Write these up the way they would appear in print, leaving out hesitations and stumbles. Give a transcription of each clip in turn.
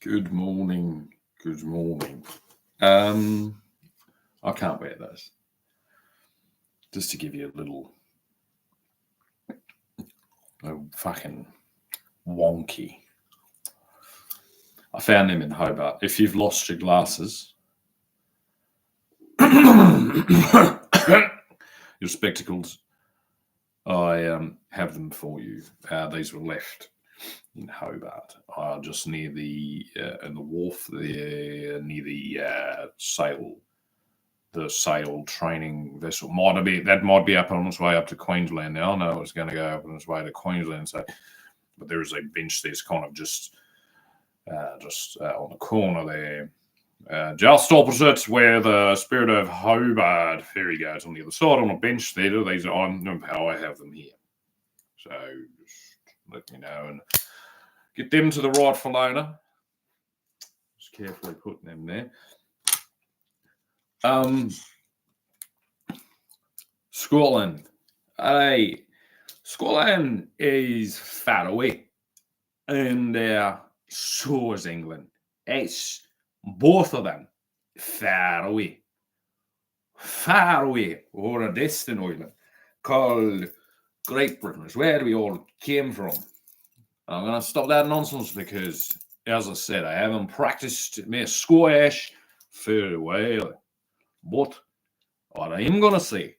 Good morning. Good morning. I can't wear those. Just to give you a little fucking wonky. I found them in Hobart. If you've lost your glasses, your spectacles, I have them for you. These were left in Hobart, just near the wharf there, near the sail training vessel. Might be up on its way up to Queensland now. I know it was going to go up on its way to Queensland, but there is a bench that's kind of just on the corner there. Just opposite where the Spirit of Hobart ferry goes on the other side on a bench there. These are how I have them here. So just let me know and get them to the rightful owner. Just carefully putting them there. Scotland. Scotland is far away. And so is England. It's both of them far away. Far away over a distant island called Great Britain. It's where we all came from. I'm going to stop that nonsense because, as I said, I haven't practiced my Scottish for a while. But what I am going to say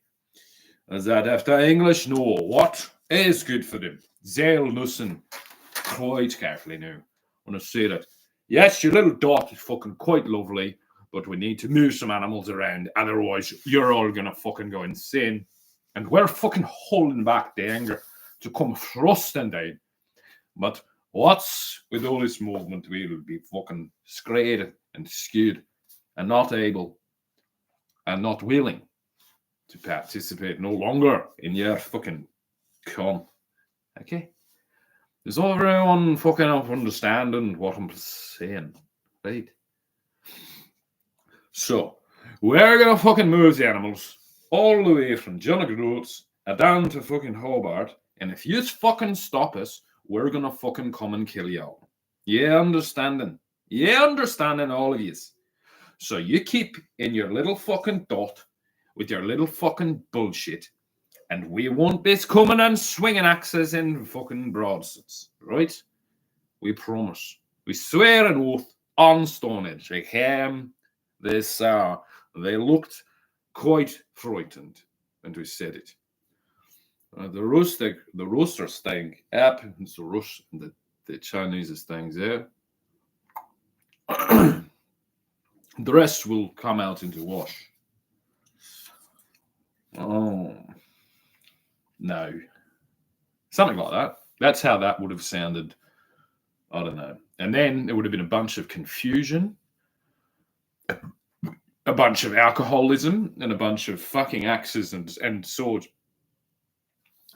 is that if the English know what is good for them, they'll listen quite carefully now. I'm going to say that, yes, your little dot is fucking quite lovely, but we need to move some animals around. Otherwise, you're all going to fucking go insane. And we're fucking holding back the anger to come thrusting down. But what's with all this movement, we'll be fucking scared and skewed and not able and not willing to participate no longer in your fucking con. Okay? Is everyone fucking understanding what I'm saying? Right? So, we're gonna fucking move the animals all the way from John O'Groats down to fucking Hobart, and if you fucking stop us, we're gonna fucking come and kill you all. Yeah, understanding. Yeah, understanding, all of yous. So you keep in your little fucking dot with your little fucking bullshit, and we won't be coming and swinging axes in fucking broadsides, right? We promise. We swear an oath on Stonehenge. They looked quite frightened when we said it. The rooster stank up, it's the Rush, the Chinese things there. The rest will come out into wash. Oh, no. Something like that. That's how that would have sounded. I don't know. And then there would have been a bunch of confusion, a bunch of alcoholism, and a bunch of fucking axes and swords.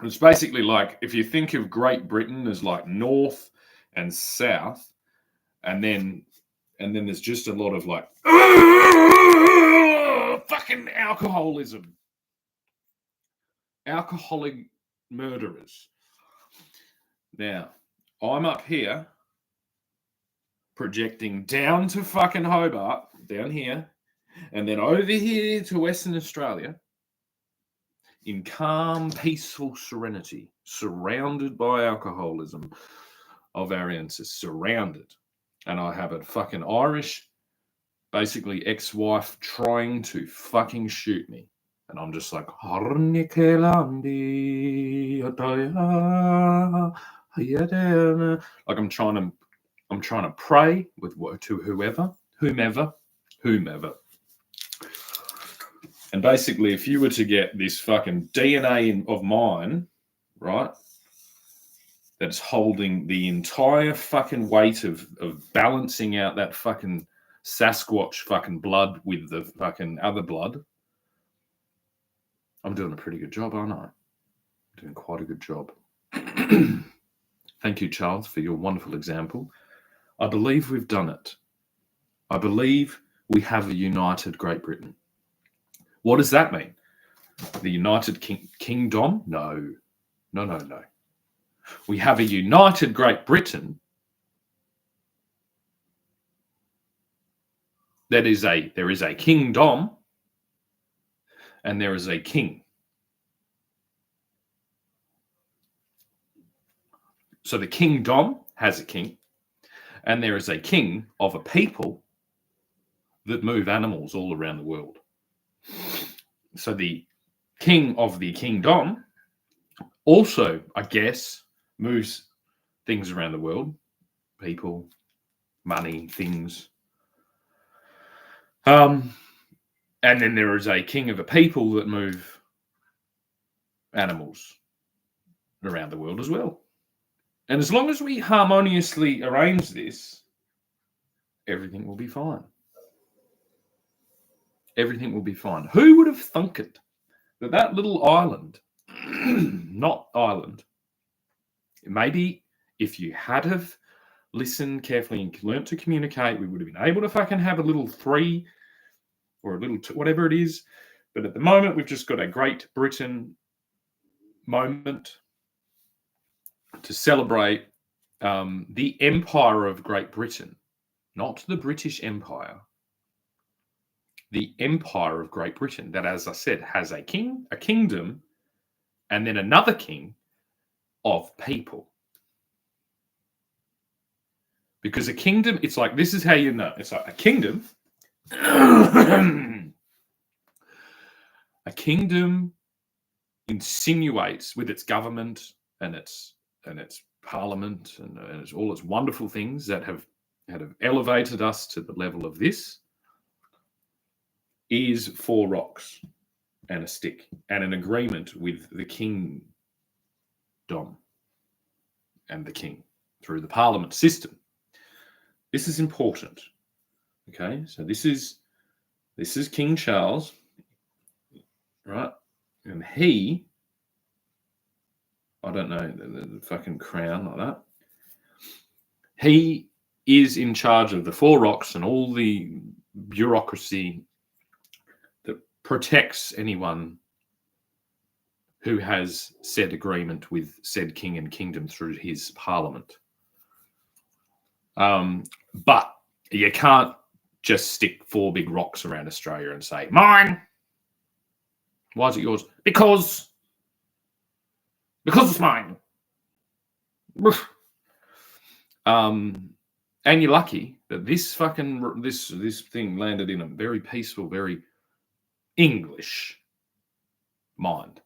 It's basically like, if you think of Great Britain as like north and south, and then there's just a lot of like fucking alcoholism, alcoholic murderers. Now, I'm up here projecting down to fucking Hobart, down here, and then over here to Western Australia in calm, peaceful serenity, surrounded by alcoholism of our ancestors, surrounded. And I have a fucking Irish, basically ex-wife, trying to fucking shoot me. And I'm just like, like I'm trying to pray to whomever. And basically, if you were to get this fucking DNA of mine, right, that's holding the entire fucking weight of balancing out that fucking Sasquatch fucking blood with the fucking other blood, I'm doing a pretty good job, aren't I? I'm doing quite a good job. Thank you, Charles, for your wonderful example. I believe we've done it. I believe we have a united Great Britain. What does that mean? The United Kingdom? No. We have a united Great Britain, there is a kingdom and there is a king. So the kingdom has a king, and there is a king of a people that move animals all around the world. So the king of the kingdom also, I guess, moves things around the world, people, money, things. And then there is a king of a people that move animals around the world as well. And as long as we harmoniously arrange this, everything will be fine. Everything will be fine. Who would have thunk it that that little island, not island, maybe if you had have listened carefully and learnt to communicate, we would have been able to fucking have a little 3 or a little 2, whatever it is. But at the moment, we've just got a Great Britain moment to celebrate the Empire of Great Britain, not the British Empire. The Empire of Great Britain, that, as I said, has a king, a kingdom, and then another king of people. Because a kingdom, it's like, this is how you know. It's like a kingdom. A kingdom insinuates with its government and its parliament and its, all its wonderful things that have elevated us to the level of this, is 4 rocks and a stick and an agreement with the kingdom and the king through the parliament system. This is important. Okay, so this is King Charles, right? And he, I don't know, the fucking crown like that. He is in charge of the 4 rocks and all the bureaucracy that protects anyone who has said agreement with said king and kingdom through his parliament. But you can't just stick 4 big rocks around Australia and say, mine. Why is it yours? Because it's mine. And you're lucky that this thing landed in a very peaceful, very English mind,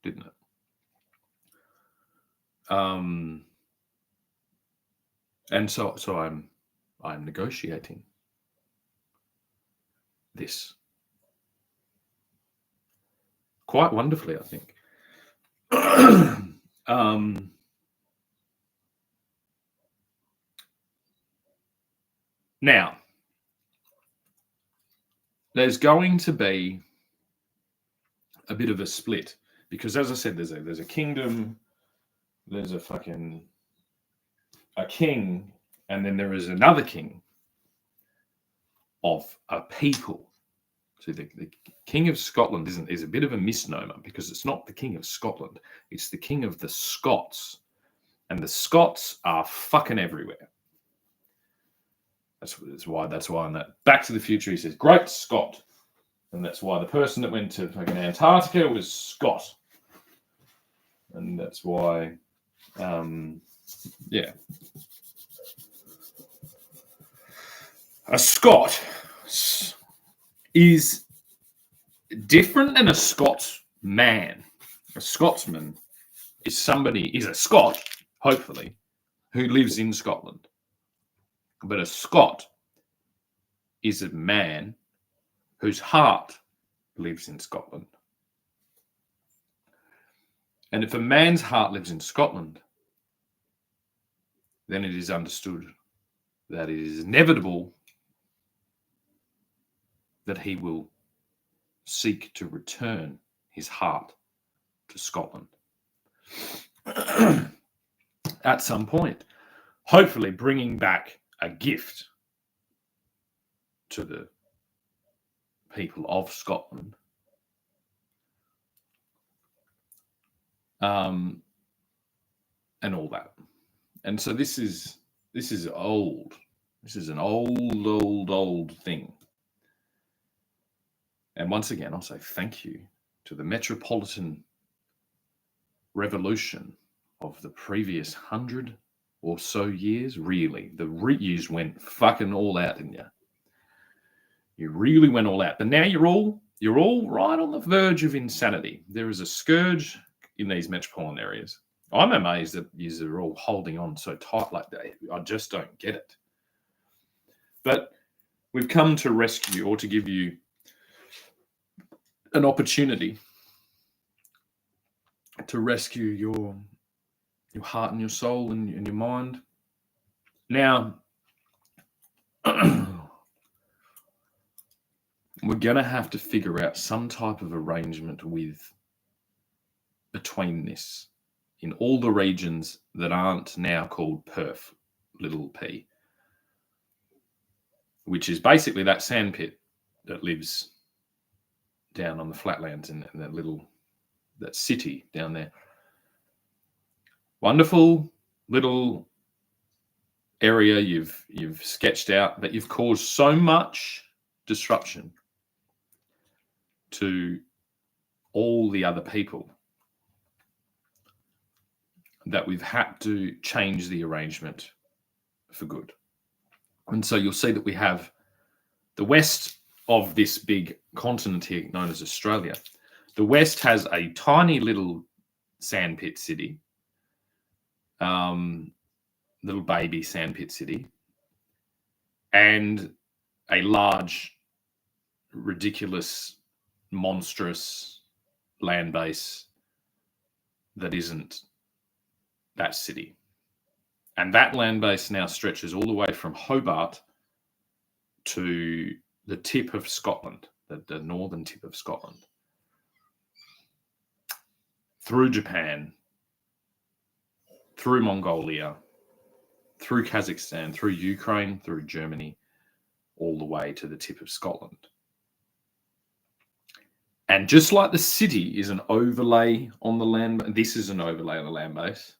didn't it? And so I'm negotiating this quite wonderfully, I think. Now, there's going to be a bit of a split because, as I said, there's a kingdom, there's a king, and then there is another king of a people. So the King of Scotland is a bit of a misnomer because it's not the King of Scotland, it's the King of the Scots, and the Scots are fucking everywhere. That's why in that Back to the Future he says, "Great Scott," and that's why the person that went to fucking Antarctica was Scott, and that's why, yeah, a Scot is different than a Scotsman. A Scotsman is a Scot, hopefully, who lives in Scotland. But a Scot is a man whose heart lives in Scotland. And if a man's heart lives in Scotland, then it is understood that it is inevitable that he will seek to return his heart to Scotland at some point, hopefully bringing back a gift to the people of Scotland. And all that. And so this is old, This is an old thing. And once again, I'll say thank you to the metropolitan revolution of the previous 100 or so years. Really, years went fucking all out, didn't you? You really went all out. But now you're all right on the verge of insanity. There is a scourge in these metropolitan areas. I'm amazed that you are all holding on so tight like that. I just don't get it. But we've come to rescue or to give you an opportunity to rescue your heart and your soul and your mind. Now, we're going to have to figure out some type of arrangement between this in all the regions that aren't now called Perth, little p, which is basically that sandpit that lives down on the flatlands in that city down there. Wonderful little area you've sketched out, but you've caused so much disruption to all the other people that we've had to change the arrangement for good. And so you'll see that we have the west of this big continent here known as Australia. The west has a tiny little sandpit city, little baby sandpit city, and a large, ridiculous, monstrous land base that isn't that city. And that land base now stretches all the way from Hobart to the tip of Scotland, the northern tip of Scotland, through Japan, through Mongolia, through Kazakhstan, through Ukraine, through Germany, all the way to the tip of Scotland. And just like the city is an overlay on the land, this is an overlay on the land base.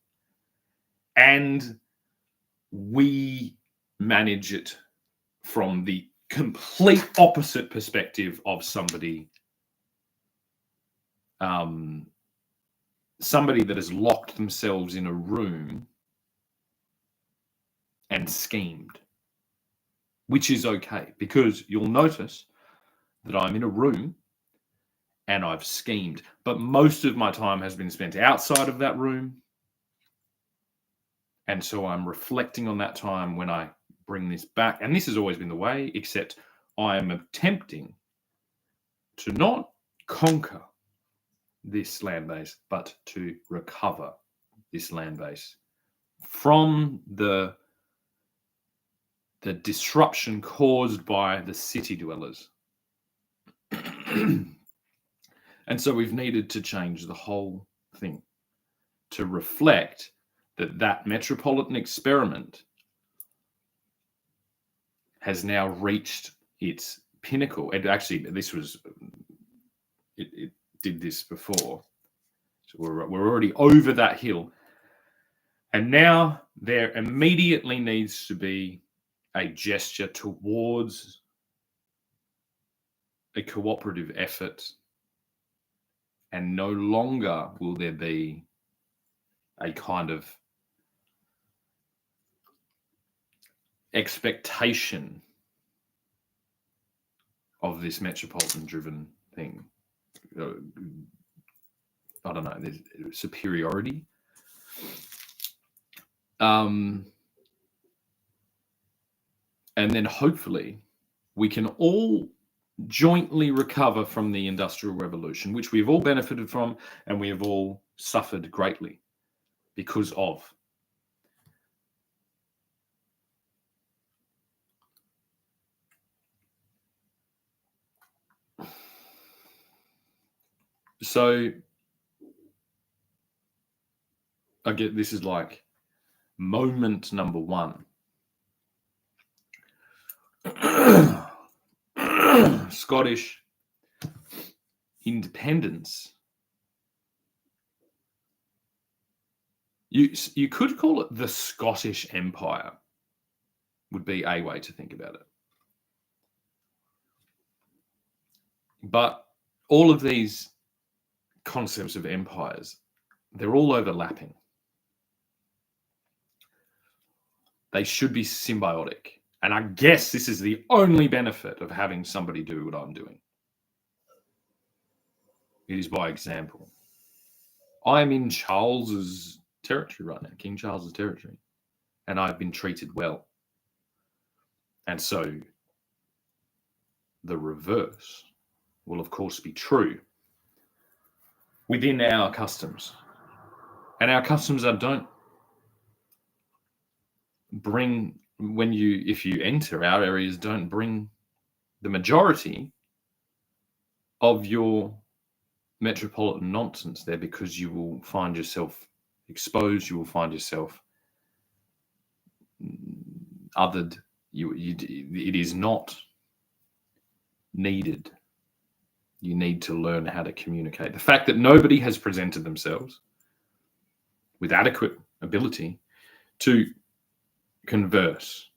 And we manage it from the complete opposite perspective of somebody that has locked themselves in a room and schemed, which is okay, because you'll notice that I'm in a room and I've schemed, but most of my time has been spent outside of that room. And so I'm reflecting on that time when I bring this back. And this has always been the way, except I am attempting to not conquer this land base, but to recover this land base from the disruption caused by the city dwellers. And so we've needed to change the whole thing to reflect that metropolitan experiment has now reached its pinnacle. And actually, it did this before. So we're already over that hill. And now there immediately needs to be a gesture towards a cooperative effort. And no longer will there be a kind of expectation of this metropolitan-driven thing. I don't know, there's superiority. And then hopefully we can all jointly recover from the Industrial Revolution, which we've all benefited from and we have all suffered greatly because of. So I get this is like moment number one. Scottish independence. You could call it the Scottish Empire. would be a way to think about it. But all of these concepts of empires, they're all overlapping. They should be symbiotic. And I guess this is the only benefit of having somebody do what I'm doing. It is by example. I'm in Charles's territory right now, King Charles's territory, and I've been treated well. And so the reverse will, of course, be true within our customs. And our customs don't bring, if you enter our areas, don't bring the majority of your metropolitan nonsense there, because you will find yourself exposed, you will find yourself othered. It is not needed. You need to learn how to communicate. The fact that nobody has presented themselves with adequate ability to converse.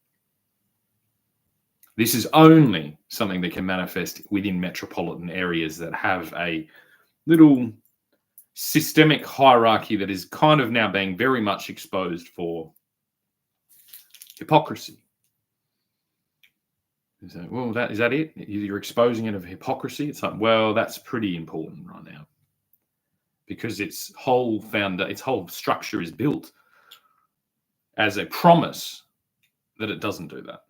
This is only something that can manifest within metropolitan areas that have a little systemic hierarchy that is kind of now being very much exposed for hypocrisy. So, well, is that it? You're exposing it of hypocrisy? It's like, well, that's pretty important right now, because its whole structure is built as a promise that it doesn't do that.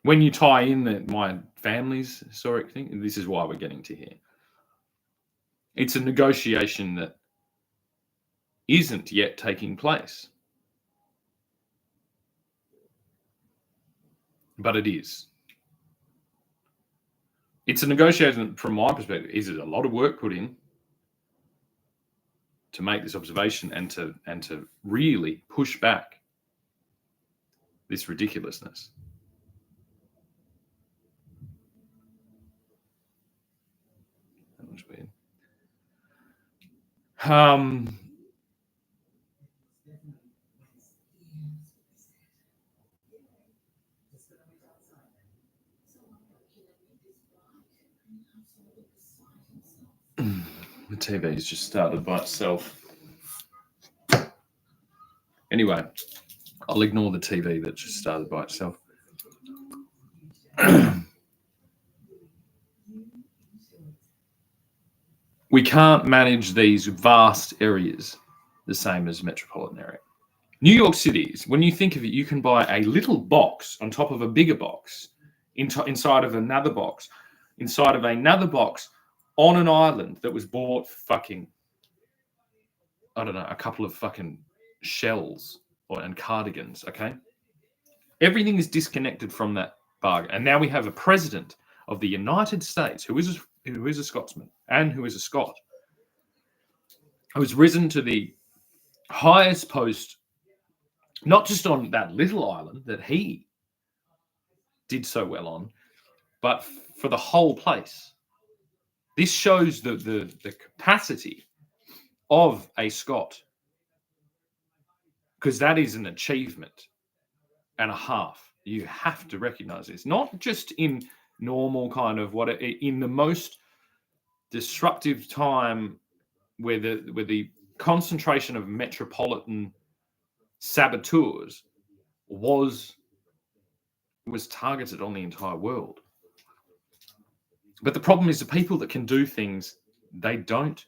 When you tie in my family's historic thing, this is why we're getting to here. It's a negotiation that isn't yet taking place. But it is. It's a negotiation from my perspective. Is it a lot of work put in to make this observation and to really push back this ridiculousness? That was weird. The TV's just started by itself. Anyway, I'll ignore the TV that just started by itself. We can't manage these vast areas the same as metropolitan area. New York City, when you think of it, you can buy a little box on top of a bigger box, inside of another box, inside of another box, on an island that was bought fucking, I don't know, a couple of fucking shells and cardigans, okay? Everything is disconnected from that bargain. And now we have a president of the United States who is a Scotsman and who is a Scot, who has risen to the highest post, not just on that little island that he did so well on, but for the whole place. This shows the capacity of a Scot, because that is an achievement and a half. You have to recognize this, not just in normal kind of in the most disruptive time where the concentration of metropolitan saboteurs was targeted on the entire world. But the problem is the people that can do things, they don't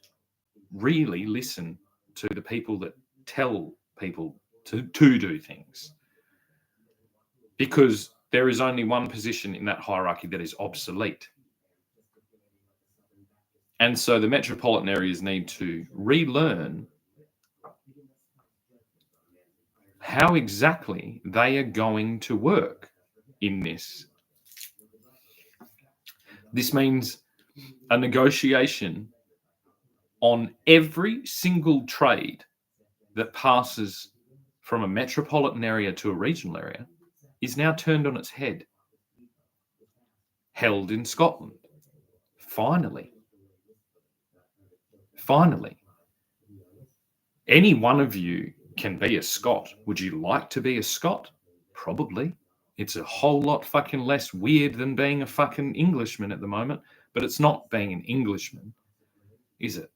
really listen to the people that tell people to do things. Because there is only one position in that hierarchy that is obsolete. And so the metropolitan areas need to relearn how exactly they are going to work in this. This means a negotiation on every single trade that passes from a metropolitan area to a regional area is now turned on its head. Held in Scotland. Finally. Any one of you can be a Scot. Would you like to be a Scot? Probably. It's a whole lot fucking less weird than being a fucking Englishman at the moment, but it's not being an Englishman, is it?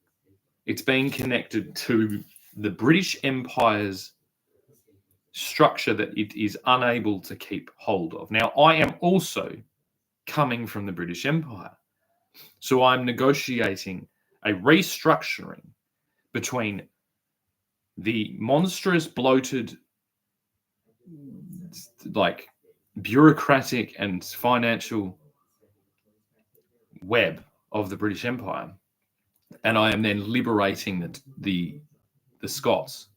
It's being connected to the British Empire's structure that it is unable to keep hold of. Now, I am also coming from the British Empire, so I'm negotiating a restructuring between the monstrous, bloated, like bureaucratic and financial web of the British Empire, and I am then liberating the Scots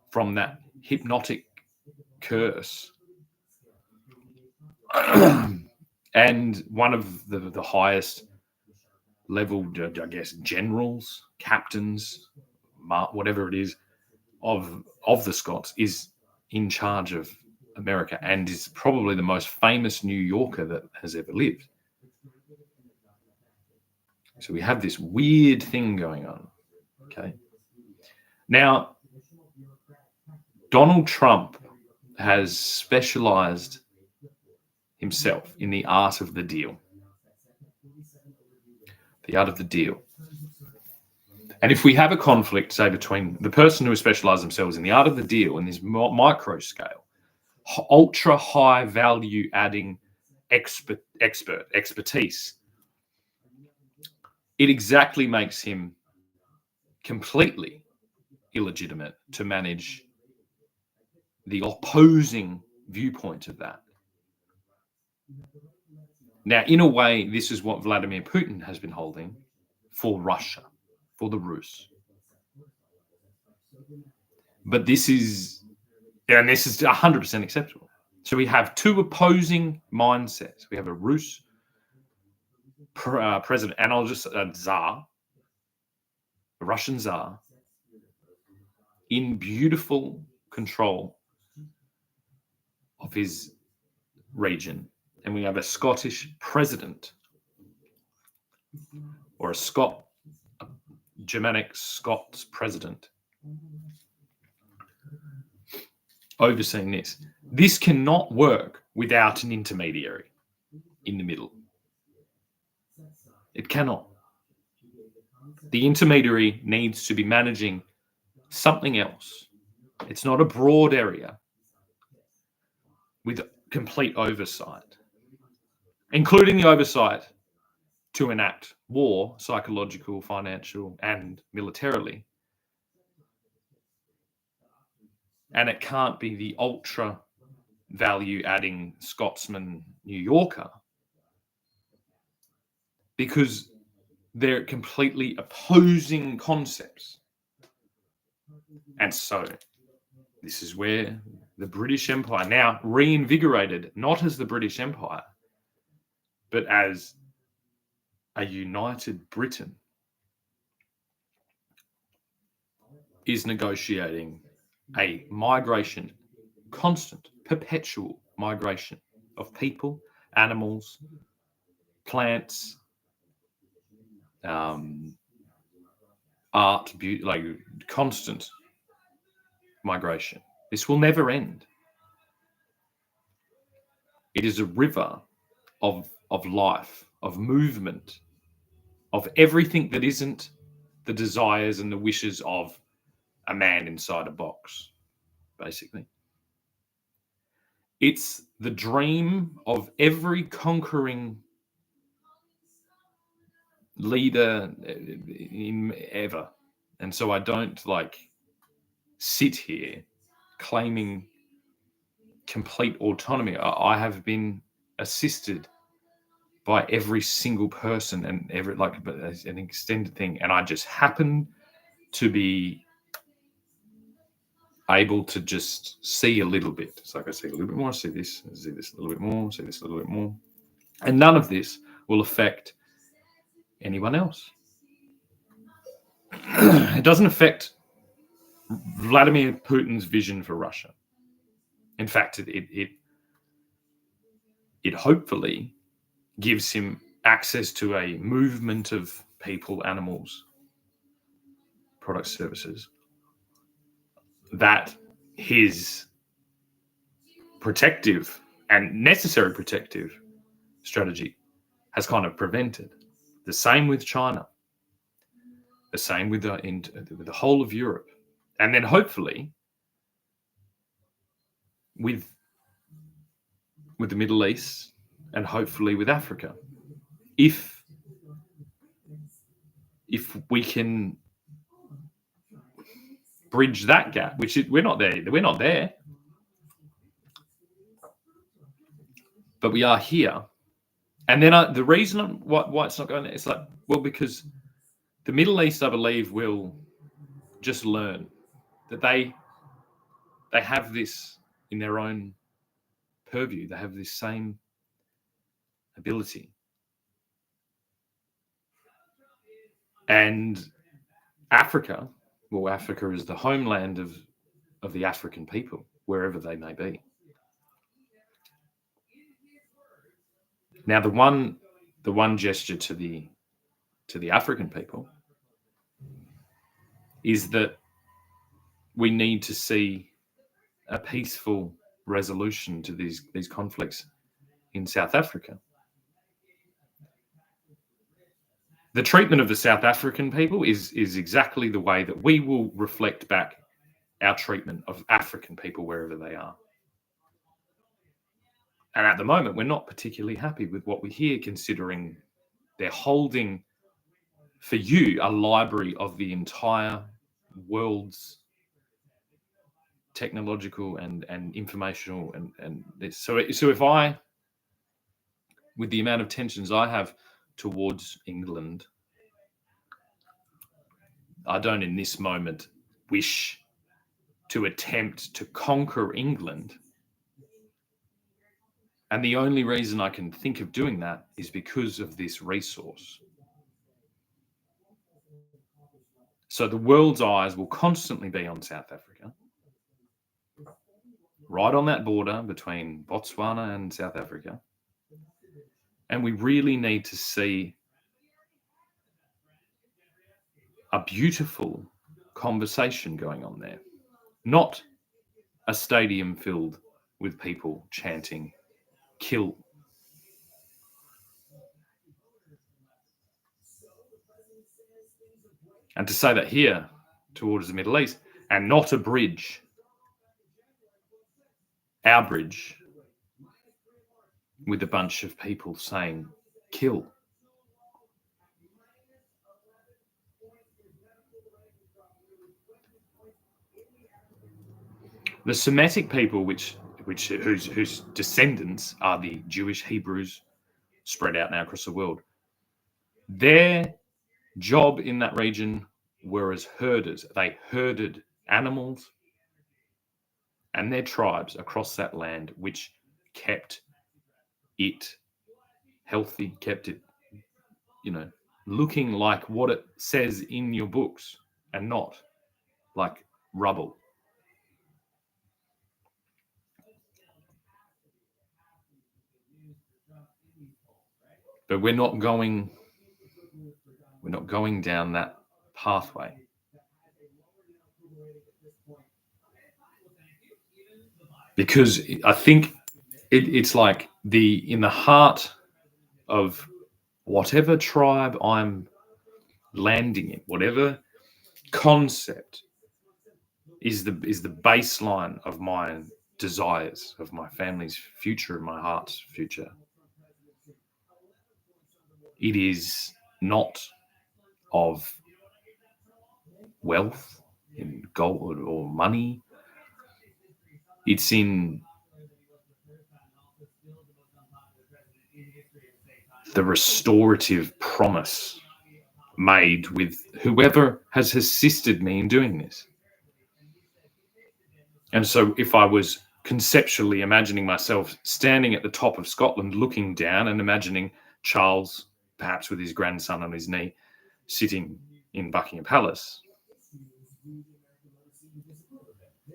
from that hypnotic curse. And one of the highest level, I guess, generals, captains, whatever it is, of the Scots is in charge of America and is probably the most famous New Yorker that has ever lived. So we have this weird thing going on. Okay. Now, Donald Trump has specialized himself in the art of the deal. The art of the deal. And if we have a conflict, say, between the person who has specialized themselves in the art of the deal in this micro scale, ultra high value adding expertise, it exactly makes him completely illegitimate to manage the opposing viewpoint of that. Now, in a way, this is what Vladimir Putin has been holding for Russia, for the Rus. But this is 100% acceptable. So we have two opposing mindsets. We have a Rus president, and I'll just Tsar, a Russian Tsar, in beautiful control of his region. And we have a Scottish president, or a Germanic Scots president, overseeing this. This cannot work without an intermediary in the middle. It cannot. The intermediary needs to be managing something else. It's not a broad area with complete oversight, including the oversight to enact war, psychological, financial, and militarily. And it can't be the ultra value adding Scotsman New Yorker, because they're completely opposing concepts. And so this is where the British Empire, now reinvigorated, not as the British Empire, but as a united Britain, is negotiating a migration, constant, perpetual migration of people, animals, plants, art, beauty, like constant migration. This will never end. It is a river of life, of movement, of everything that isn't the desires and the wishes of a man inside a box, basically. It's the dream of every conquering leader in ever. And so I don't sit here claiming complete autonomy. I have been assisted by every single person and an extended thing, and I just happen to be able to just see a little bit. It's like I see a little bit more, I see this a little bit more, see this a little bit more, and none of this will affect anyone else. It doesn't affect Vladimir Putin's vision for Russia. In fact, it hopefully gives him access to a movement of people, animals, products, services that his protective and necessary protective strategy has kind of prevented. The same with China. The same with the whole of Europe. And then hopefully with the Middle East and hopefully with Africa. If we can bridge that gap, which we're not there, but we are here. And then the reason why it's not going there, it's like, well, because the Middle East, I believe, will just learn that they have this in their own purview. They have this same ability. And Africa is the homeland of the African people, wherever they may be. Now, the one gesture to the African people is that we need to see a peaceful resolution to these conflicts in South Africa. The treatment of the South African people is exactly the way that we will reflect back our treatment of African people wherever they are. And at the moment, we're not particularly happy with what we hear, considering they're holding for you a library of the entire world's technological and informational and this. So if I, with the amount of tensions I have towards England, I don't in this moment wish to attempt to conquer England. And the only reason I can think of doing that is because of this resource. So the world's eyes will constantly be on South Africa, right on that border between Botswana and South Africa. And we really need to see a beautiful conversation going on there, not a stadium filled with people chanting, "Kill." And to say that here towards the Middle East, and not a bridge, our bridge, with a bunch of people saying, "Kill." The Semitic people, whose descendants are the Jewish Hebrews spread out now across the world, their job in that region were as herders. They herded animals and their tribes across that land, which kept it healthy, kept it, looking like what it says in your books and not like rubble. But we're not going down that pathway. Because I think it's like in the heart of whatever tribe I'm landing in, whatever concept is the baseline of my desires, of my family's future, my heart's future. It is not of wealth, in gold or money. It's in the restorative promise made with whoever has assisted me in doing this. And so if I was conceptually imagining myself standing at the top of Scotland, looking down and imagining Charles, perhaps with his grandson on his knee, sitting in Buckingham Palace,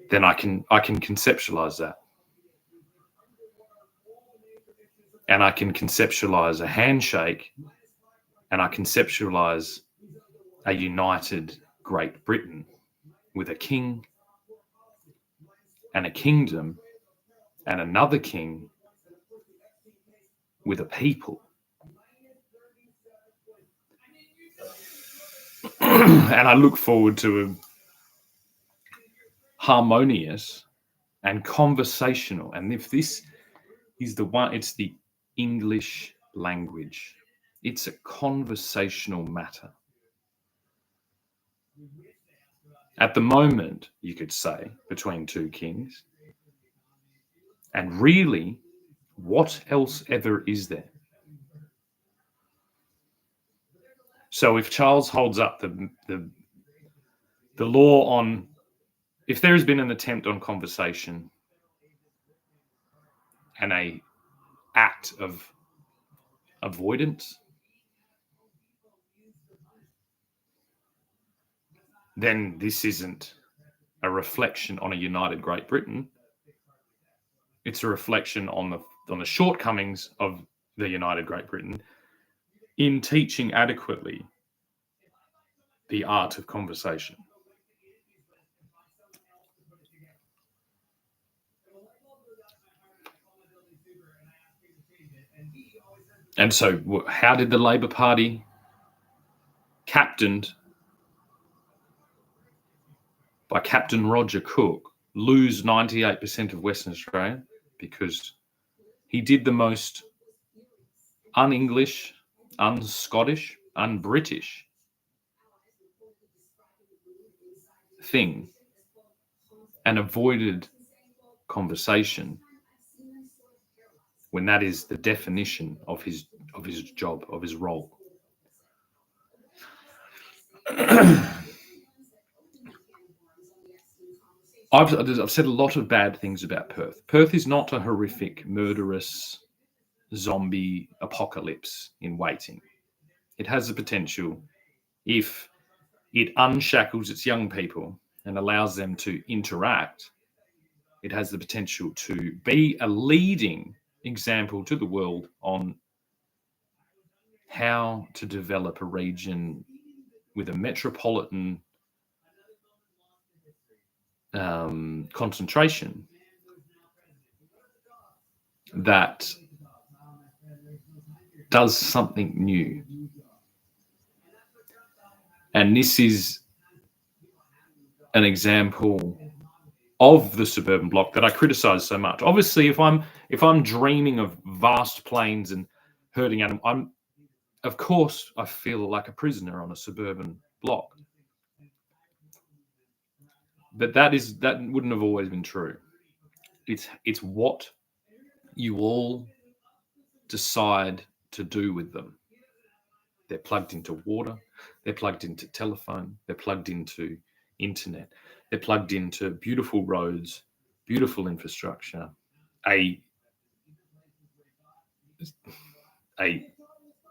then I can conceptualize that. And I can conceptualize a handshake, and I conceptualize a united Great Britain with a king and a kingdom and another king with a people. And I look forward to a harmonious and conversational, and if this is the one, it's the English language. It's a conversational matter. At the moment, you could say, between two kings. And really, what else ever is there? So if Charles holds up the law on, if there has been an attempt on conversation and a act of avoidance, then this isn't a reflection on a united Great Britain. It's a reflection on the shortcomings of the united Great Britain in teaching adequately the art of conversation. And so how did the Labor Party, captained by Captain Roger Cook, lose 98% of Western Australia? Because he did the most un-English, un-Scottish, un-British thing and avoided conversation when that is the definition of his job, of his role. I've said a lot of bad things about Perth. Perth is not a horrific, murderous zombie apocalypse in waiting. It has the potential, if it unshackles its young people and allows them to interact, it has the potential to be a leading example to the world on how to develop a region with a metropolitan concentration that does something new. And this is an example of the suburban bloc that I criticize so much. Obviously, if I'm dreaming of vast plains and herding animals, of course I feel like a prisoner on a suburban bloc. But that wouldn't have always been true. It's what you all decide to do with them. They're plugged into water, they're plugged into telephone, they're plugged into internet, they're plugged into beautiful roads, beautiful infrastructure, a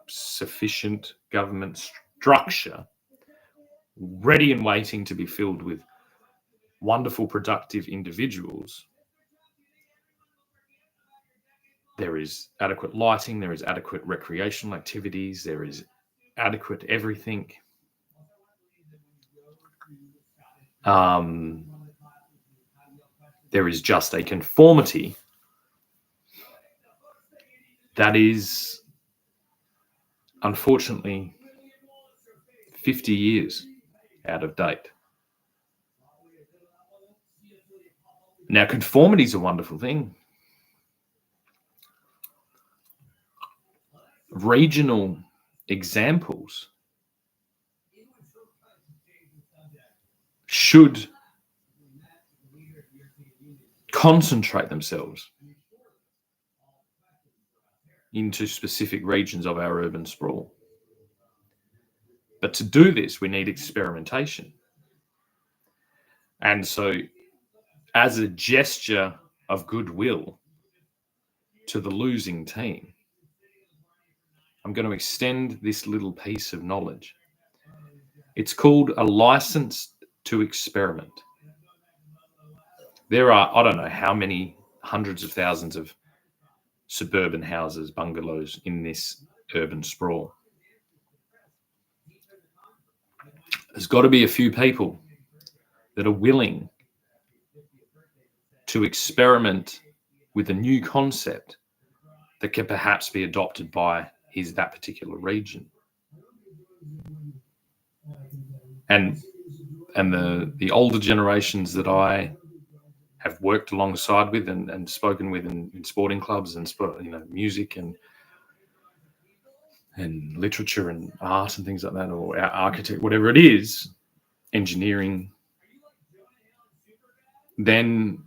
sufficient government structure ready and waiting to be filled with wonderful, productive individuals. There is adequate lighting, there is adequate recreational activities, there is adequate everything. There is just a conformity that is, unfortunately, 50 years out of date. Now, conformity is a wonderful thing. Regional examples should concentrate themselves into specific regions of our urban sprawl. But to do this, we need experimentation. And so, as a gesture of goodwill to the losing team, I'm going to extend this little piece of knowledge. It's called a license to experiment. There are, I don't know how many hundreds of thousands of suburban houses, bungalows in this urban sprawl. There's got to be a few people that are willing to experiment with a new concept that can perhaps be adopted by that particular region. And the older generations that I have worked alongside with and spoken with in sporting clubs and music and literature and art and things like that, or architect, whatever it is, engineering, then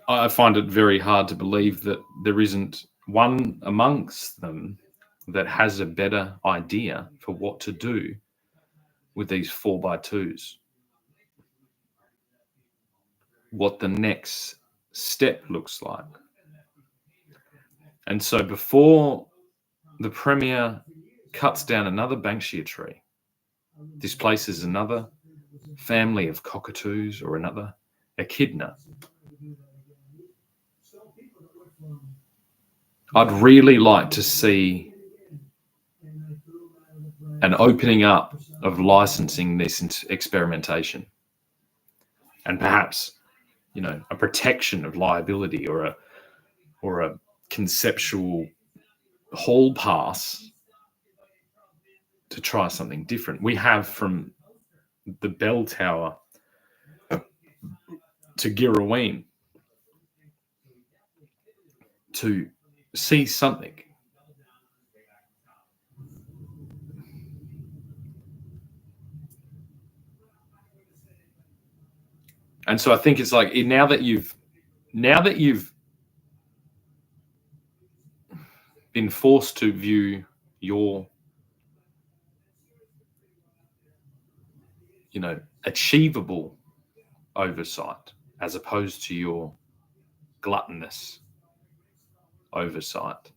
I find it very hard to believe that there isn't one amongst them that has a better idea for what to do with these 4x2s. What the next step looks like. And so before the Premier cuts down another banksia tree, displaces another family of cockatoos or another echidna, I'd really like to see an opening up of licensing this experimentation, and perhaps, a protection of liability or a conceptual hall pass to try something different. We have from the bell tower to Girraween to see something. And so I think it's like, now that you've been forced to view your achievable oversight as opposed to your gluttonous oversight,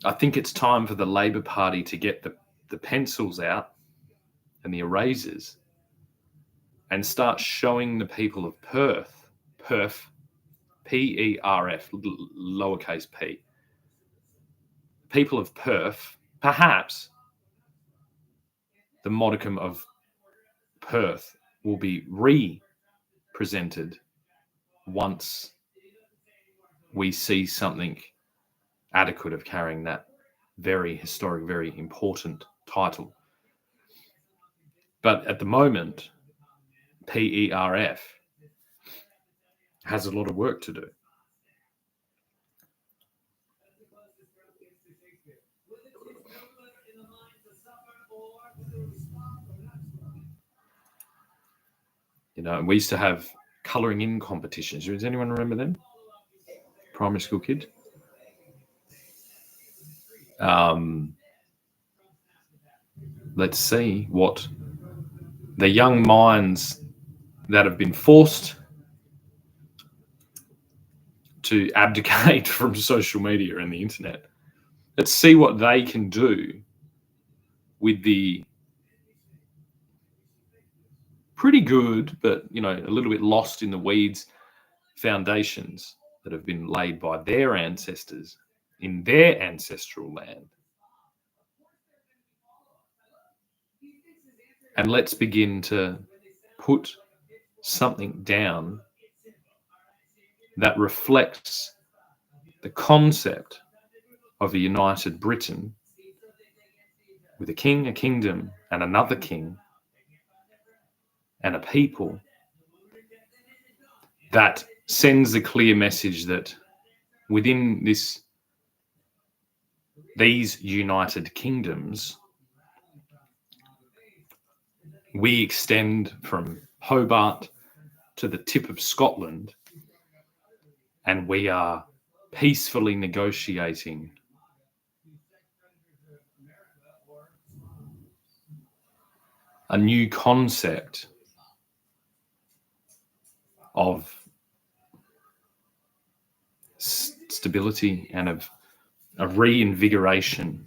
I think it's time for the Labor Party to get the pencils out and the erasers and start showing the people of Perth, P-E-R-F, lowercase p, people of Perth, perhaps the modicum of Perth will be represented once we see something adequate of carrying that very historic, very important title. But at the moment, PERF has a lot of work to do. And we used to have colouring in competitions. Does anyone remember them? Primary school kid. Let's see what the young minds that have been forced to abdicate from social media and the internet. Let's see what they can do with the pretty good, but a little bit lost in the weeds foundations that have been laid by their ancestors in their ancestral land. And let's begin to put something down that reflects the concept of a united Britain with a king, a kingdom, and another king, and a people that sends a clear message that within these united kingdoms, we extend from Hobart to the tip of Scotland, and we are peacefully negotiating a new concept of stability and of a reinvigoration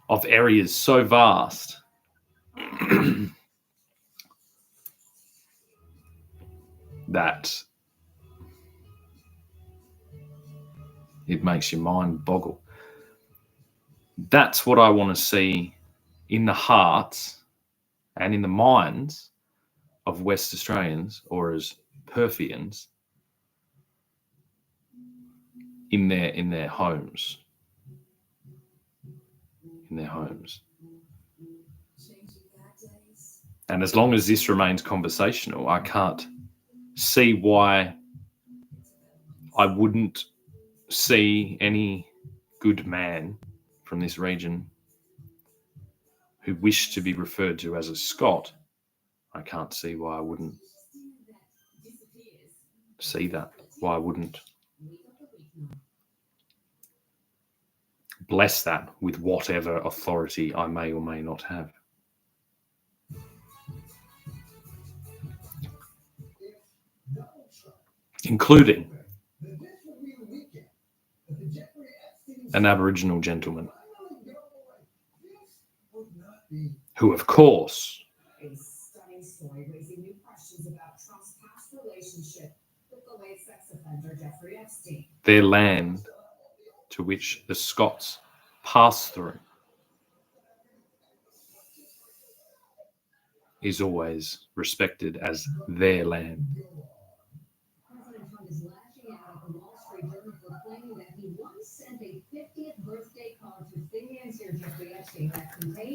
of areas so vast that it makes your mind boggle. That's what I want to see in the hearts and in the minds of West Australians, or as Perfians, in their homes. In their homes. And as long as this remains conversational, I can't see why I wouldn't see any good man from this region who wished to be referred to as a Scot. I can't see why I wouldn't see that. Why I wouldn't bless that with whatever authority I may or may not have. Including an Aboriginal gentleman who, of course, A stunning story raising new questions about Trump's past relationship with the late sex offender Jeffrey Epstein. their land to which the Scots pass through is always respected as their land. President Trump is lashing out at the Wall Street Journal for claiming that he once sent a 50th birthday card to financier Jeffrey Epstein that contained